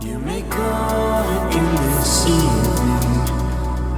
You may call it in this evening,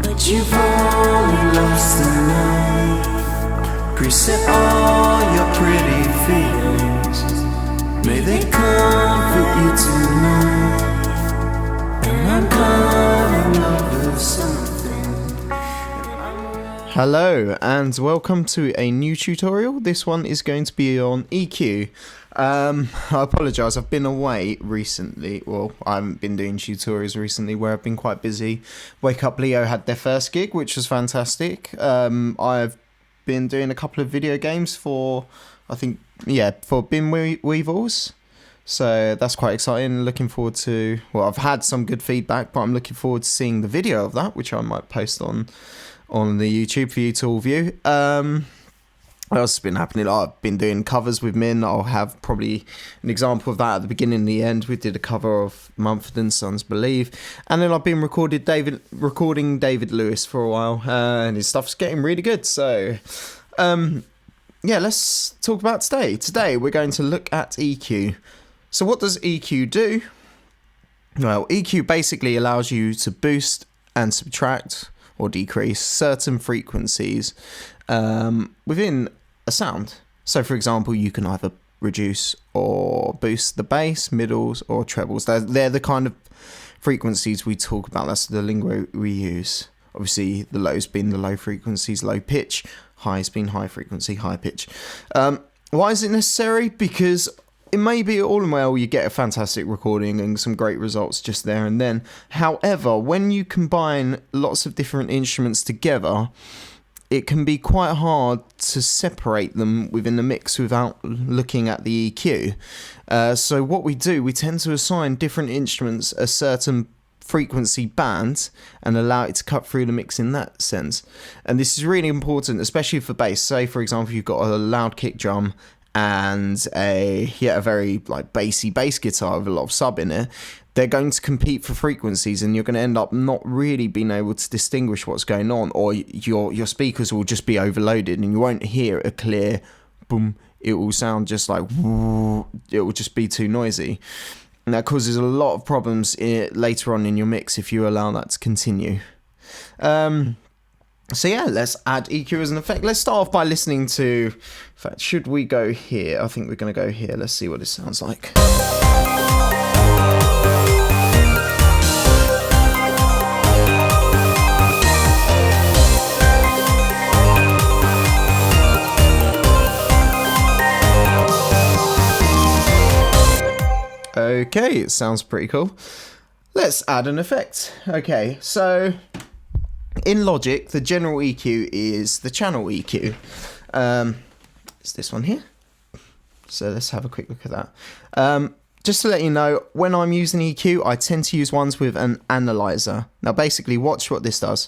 but you've only lost the night. Preset all your pretty feelings, may they comfort you tonight. And I'm coming up with something. Hello and welcome to a new tutorial. This one is going to be on EQ. I apologise, I've been away recently. Well, I haven't been doing tutorials recently where I've been quite busy. Wake Up Leo had their first gig, which was fantastic. I've been doing a couple of video games for Bin Weevils. So that's quite exciting. Looking forward to, I've had some good feedback, but I'm looking forward to seeing the video of that, which I might post on the YouTube for you to all view. What else has been happening? I've been doing covers with Min. I'll have probably an example of that at the beginning and the end. We did a cover of Mumford & Sons' Believe. And then I've been recording David Lewis for a while. And his stuff's getting really good. So, let's talk about today. Today, we're going to look at EQ. So what does EQ do? Well, EQ basically allows you to boost and subtract or decrease certain frequencies within a sound. So for example, you can either reduce or boost the bass, middles or trebles. They're the kind of frequencies we talk about. That's the lingo we use. Obviously the lows being the low frequencies, low pitch, highs being high frequency, high pitch. Why is it necessary? Because it may be all in well, you get a fantastic recording and some great results just there and then. However, when you combine lots of different instruments together, it can be quite hard to separate them within the mix without looking at the EQ. So what we do, we tend to assign different instruments a certain frequency band and allow it to cut through the mix in that sense. And this is really important, especially for bass. Say, for example, you've got a loud kick drum and a very bassy bass guitar with a lot of sub in it. They're going to compete for frequencies and you're going to end up not really being able to distinguish what's going on, or your speakers will just be overloaded and you won't hear a clear boom. It will sound just like woo. It will just be too noisy, and that causes a lot of problems later on in your mix if you allow that to continue. Let's add EQ as an effect. Let's start off by listening to, in fact, should we go here? I think we're going to go here. Let's see what this sounds like. Okay, it sounds pretty cool. Let's add an effect. Okay, so in Logic, the general EQ is the channel EQ. It's this one here. So let's have a quick look at that. Just to let you know, when I'm using EQ, I tend to use ones with an analyzer. Now basically, watch what this does.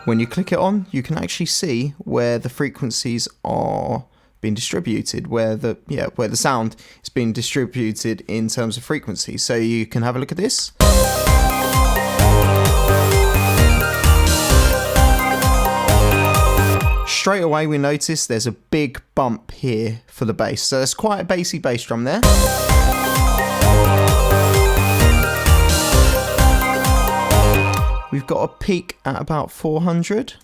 When you click it on, you can actually see where the frequencies are being distributed, where the sound is being distributed in terms of frequency. So you can have a look at this. Straight away we notice there's a big bump here for the bass. So it's quite a bassy bass drum there. We've got a peak at about 400.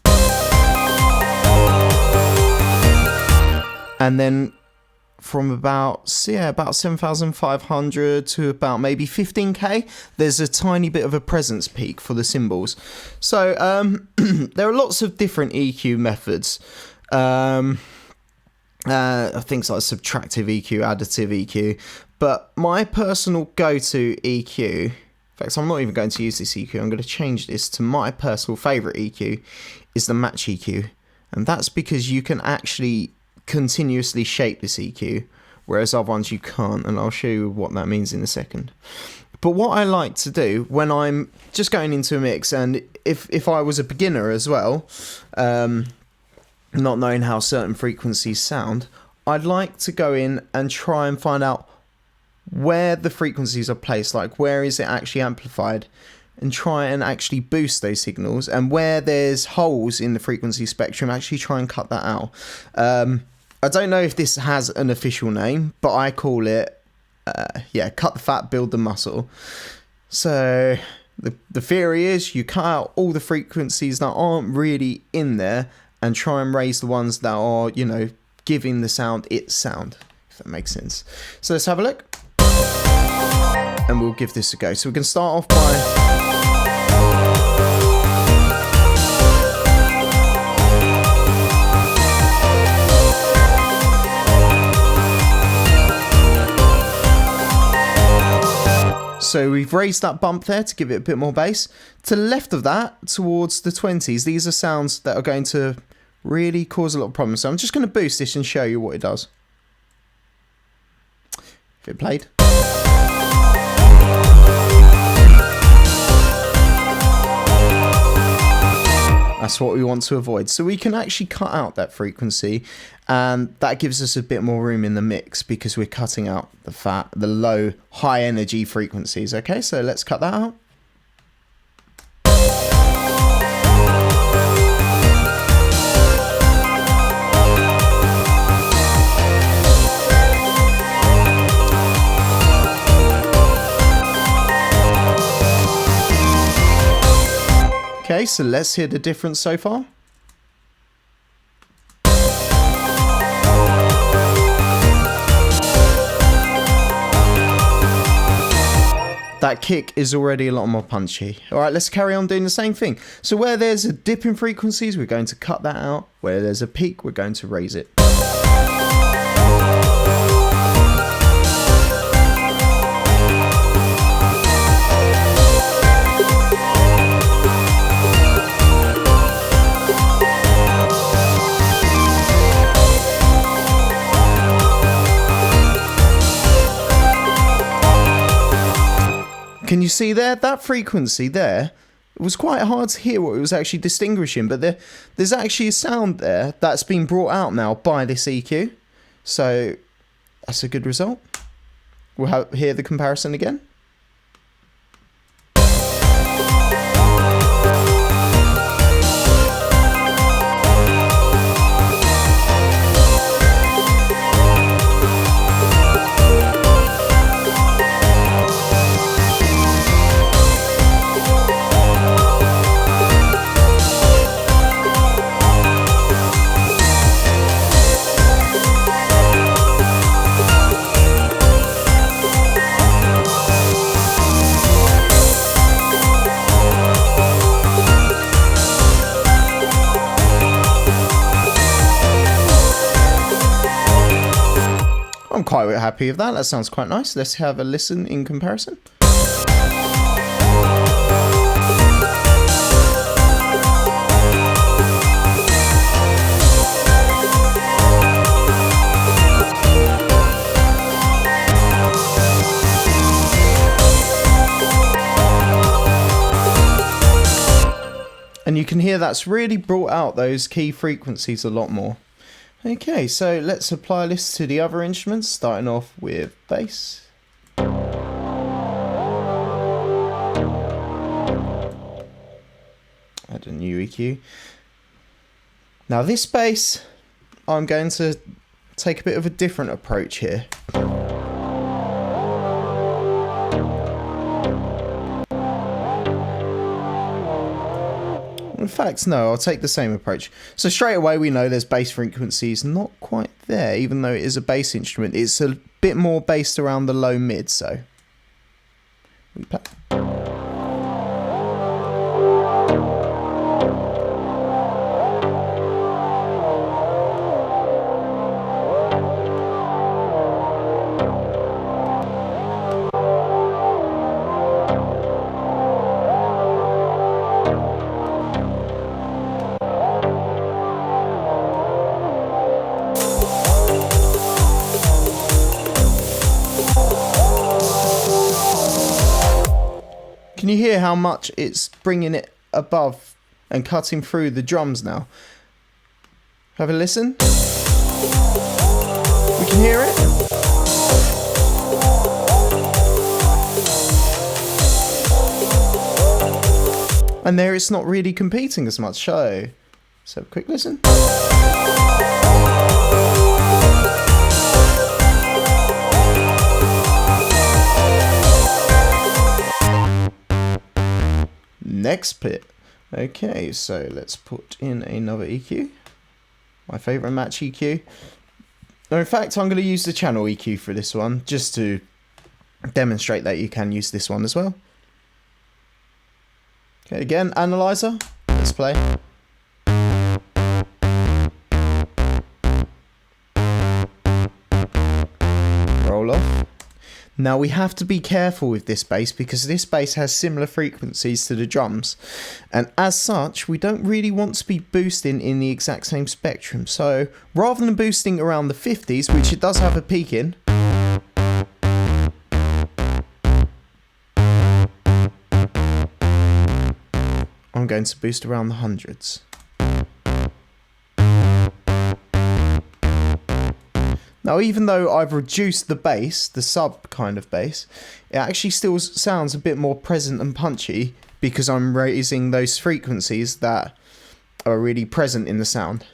And then from about 7,500 to about maybe 15k, there's a tiny bit of a presence peak for the cymbals. So there are lots of different EQ methods. Things like subtractive EQ, additive EQ. But my personal go-to EQ, in fact, I'm not even going to use this EQ. I'm going to change this to my personal favourite EQ, is the match EQ. And that's because you can actually continuously shape this EQ, whereas other ones you can't, and I'll show you what that means in a second. But what I like to do when I'm just going into a mix, and if I was a beginner as well, not knowing how certain frequencies sound, I'd like to go in and try and find out where the frequencies are placed, like where is it actually amplified, and try and actually boost those signals, and where there's holes in the frequency spectrum, actually try and cut that out. I don't know if this has an official name, but I call it cut the fat, build the muscle. So the theory is you cut out all the frequencies that aren't really in there and try and raise the ones that are, giving the sound its sound, if that makes sense. So let's have a look. And we'll give this a go. So we can start off by... So we've raised that bump there to give it a bit more bass. To the left of that, towards the 20s, these are sounds that are going to really cause a lot of problems. So I'm just going to boost this and show you what it does. If it played. That's what we want to avoid. So we can actually cut out that frequency, and that gives us a bit more room in the mix because we're cutting out the low, high energy frequencies. Okay, so let's cut that out. Okay, so let's hear the difference so far. That kick is already a lot more punchy. All right, let's carry on doing the same thing. So where there's a dip in frequencies, we're going to cut that out. Where there's a peak, we're going to raise it. Can you see there? That frequency there, it was quite hard to hear what it was actually distinguishing, but there's actually a sound there that's been brought out now by this EQ. So that's a good result. We'll hear the comparison again. I'm quite happy with that. That sounds quite nice. Let's have a listen in comparison. And you can hear that's really brought out those key frequencies a lot more. Okay, so let's apply this to the other instruments, starting off with bass. Add a new EQ. Now this bass, I'm going to take a bit of a different approach here. In fact, no, I'll take the same approach. So straight away we know there's bass frequencies not quite there, even though it is a bass instrument. It's a bit more based around the low mid, so we play. Can you hear how much it's bringing it above and cutting through the drums now? Have a listen. We can hear it. And there it's not really competing as much, so let's have a quick listen. next bit. Okay, so let's put in another EQ. My favourite match EQ. Now, in fact, I'm going to use the channel EQ for this one, just to demonstrate that you can use this one as well. Okay, again, analyzer. Let's play. Roll off. Now we have to be careful with this bass because this bass has similar frequencies to the drums, and as such we don't really want to be boosting in the exact same spectrum. So rather than boosting around the 50s, which it does have a peak in, I'm going to boost around the hundreds. Now, even though I've reduced the bass, the sub kind of bass, it actually still sounds a bit more present and punchy because I'm raising those frequencies that are really present in the sound.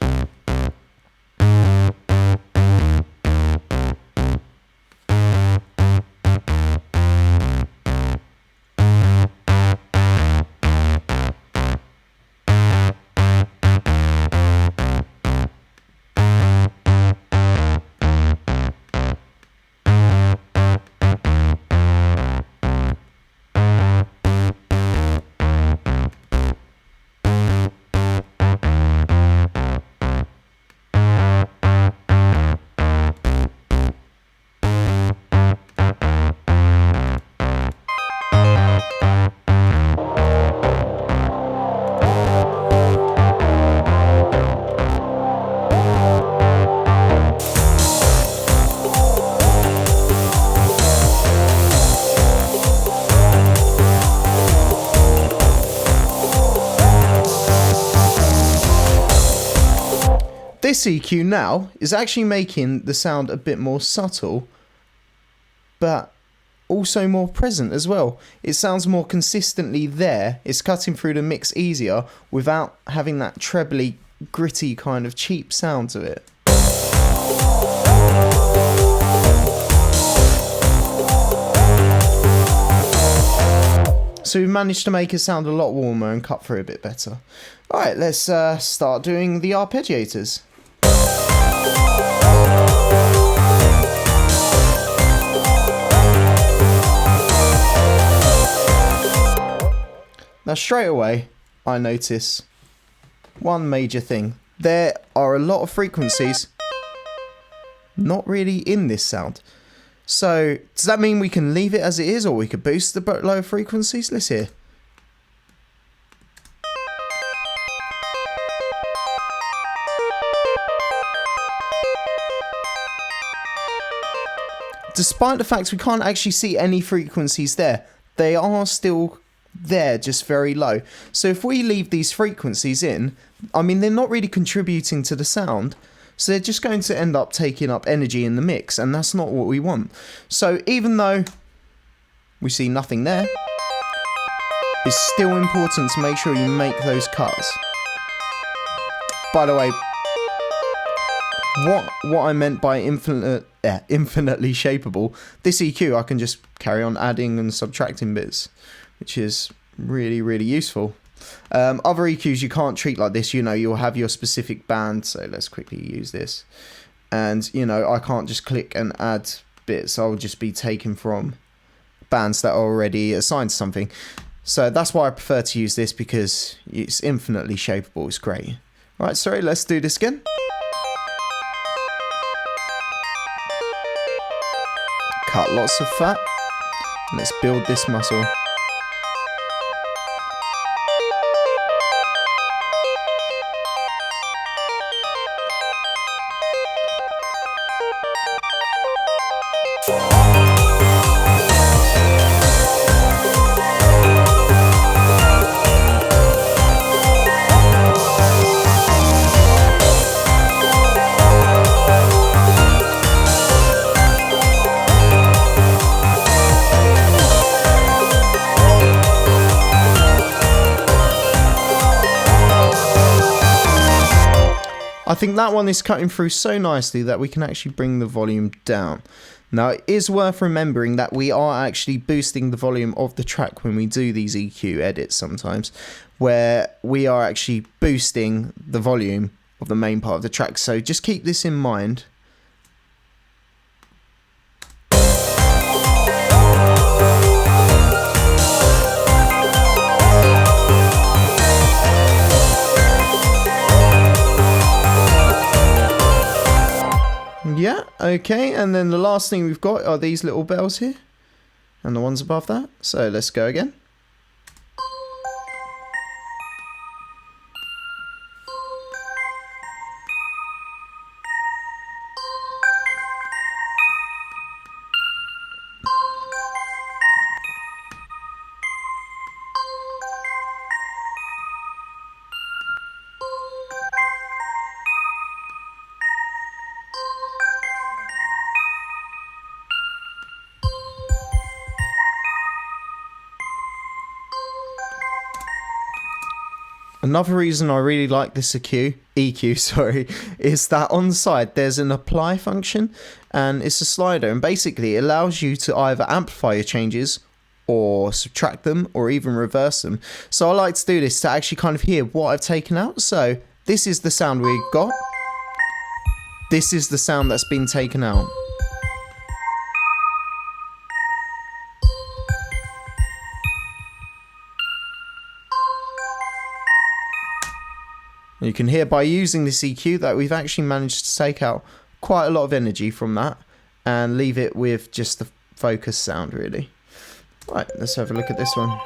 This EQ now is actually making the sound a bit more subtle, but also more present as well. It sounds more consistently there. It's cutting through the mix easier without having that trebly, gritty kind of cheap sound to it. So we've managed to make it sound a lot warmer and cut through a bit better. Alright, let's start doing the arpeggiators. Now straight away, I notice one major thing. There are a lot of frequencies not really in this sound. So does that mean we can leave it as it is, or we could boost the lower frequencies? Let's hear. Despite the fact we can't actually see any frequencies there, they are still there, just very low. So if we leave these frequencies in, I mean, they're not really contributing to the sound, so they're just going to end up taking up energy in the mix, and that's not what we want. So even though we see nothing there, it's still important to make sure you make those cuts. By the way, what I meant by infinitely shapeable, this EQ I can just carry on adding and subtracting bits, which is really, really useful. Other EQs you can't treat like this. You know, you'll have your specific band, so let's quickly use this. And, you know, I can't just click and add bits. I'll just be taken from bands that are already assigned to something. So that's why I prefer to use this, because it's infinitely shapeable. It's great. Right, sorry, let's do this again. Cut lots of fat. Let's build this muscle. I think that one is cutting through so nicely that we can actually bring the volume down. Now, it is worth remembering that we are actually boosting the volume of the track when we do these EQ edits sometimes, where we are actually boosting the volume of the main part of the track. So just keep this in mind. Yeah, okay, and then the last thing we've got are these little bells here, and the ones above that. So let's go again. Another reason I really like this EQ, sorry, is that on the side there's an apply function, and it's a slider, and basically it allows you to either amplify your changes or subtract them or even reverse them. So I like to do this to actually kind of hear what I've taken out. So this is the sound we got. This is the sound that's been taken out. You can hear by using this EQ that we've actually managed to take out quite a lot of energy from that and leave it with just the focus sound, really. Right, let's have a look at this one.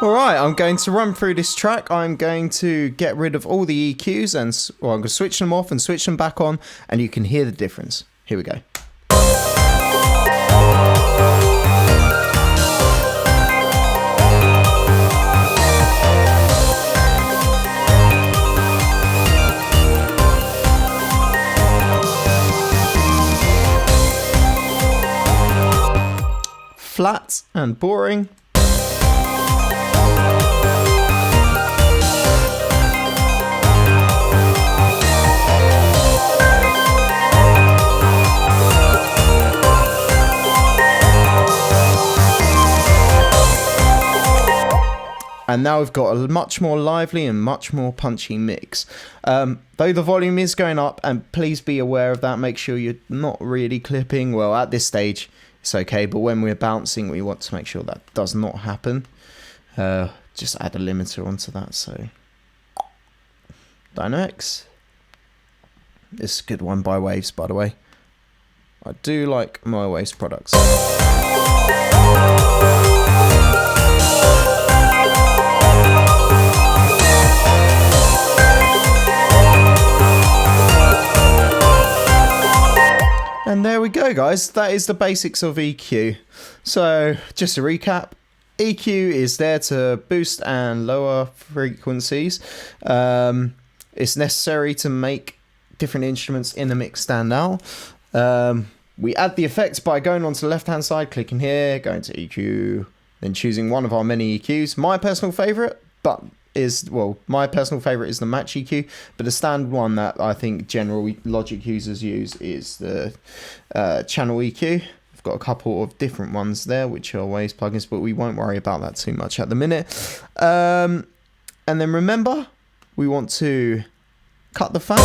Alright, I'm going to run through this track. I'm going to get rid of all the EQs and I'm going to switch them off and switch them back on, and you can hear the difference. Here we go. Flat and boring. And now we've got a much more lively and much more punchy mix. Though the volume is going up, and please be aware of that, make sure you're not really clipping. Well, at this stage, it's okay, but when we're bouncing, we want to make sure that does not happen. Just add a limiter onto that, so. Dynamics. This is a good one by Waves, by the way. I do like my Waves products. And there we go, guys. That is the basics of EQ. So, just to recap, EQ is there to boost and lower frequencies. It's necessary to make different instruments in the mix stand out. We add the effects by going onto the left-hand side, clicking here, going to EQ, then choosing one of our many EQs. My personal favourite, is the match EQ, but the standard one that I think general Logic users use is the channel EQ. I've got a couple of different ones there, which are Waves plugins, but we won't worry about that too much at the minute. And then remember, we want to cut the fat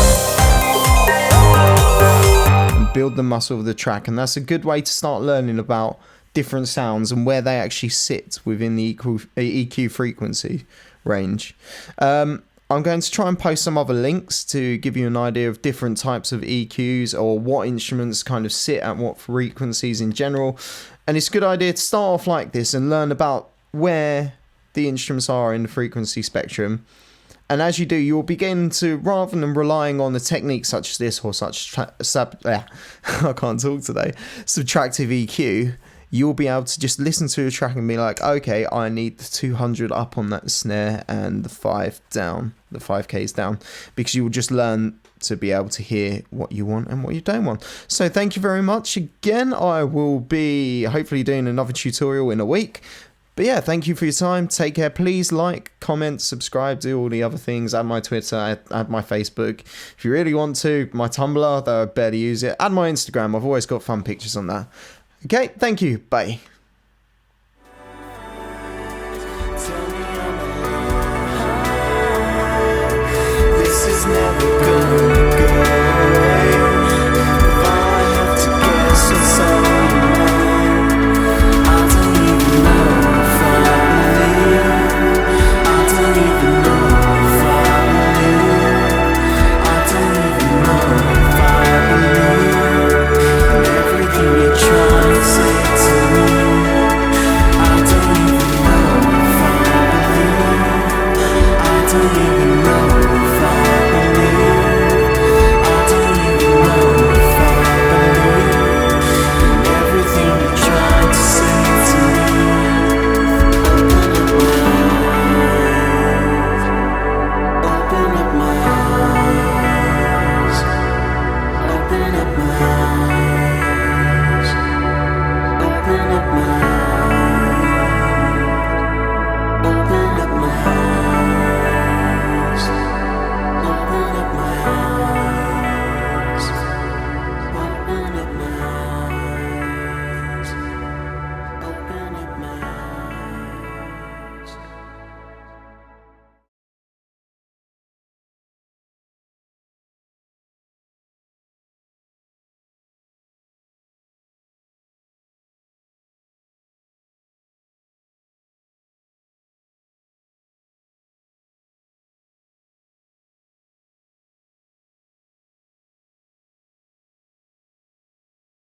and build the muscle of the track, and that's a good way to start learning about different sounds and where they actually sit within the EQ frequency range. I'm going to try and post some other links to give you an idea of different types of EQs or what instruments kind of sit at what frequencies in general. And it's a good idea to start off like this and learn about where the instruments are in the frequency spectrum. And as you do, you'll begin to, rather than relying on a technique such as this or such I can't talk today, subtractive EQ, you'll be able to just listen to a track and be like, okay, I need the 200 up on that snare and the 5 down, the 5Ks down, because you will just learn to be able to hear what you want and what you don't want. So thank you very much again. I will be hopefully doing another tutorial in a week. But yeah, thank you for your time. Take care. Please like, comment, subscribe, do all the other things. Add my Twitter, add my Facebook. If you really want to, my Tumblr, though I barely use it. Add my Instagram. I've always got fun pictures on that. Okay, thank you. Bye. This is never good.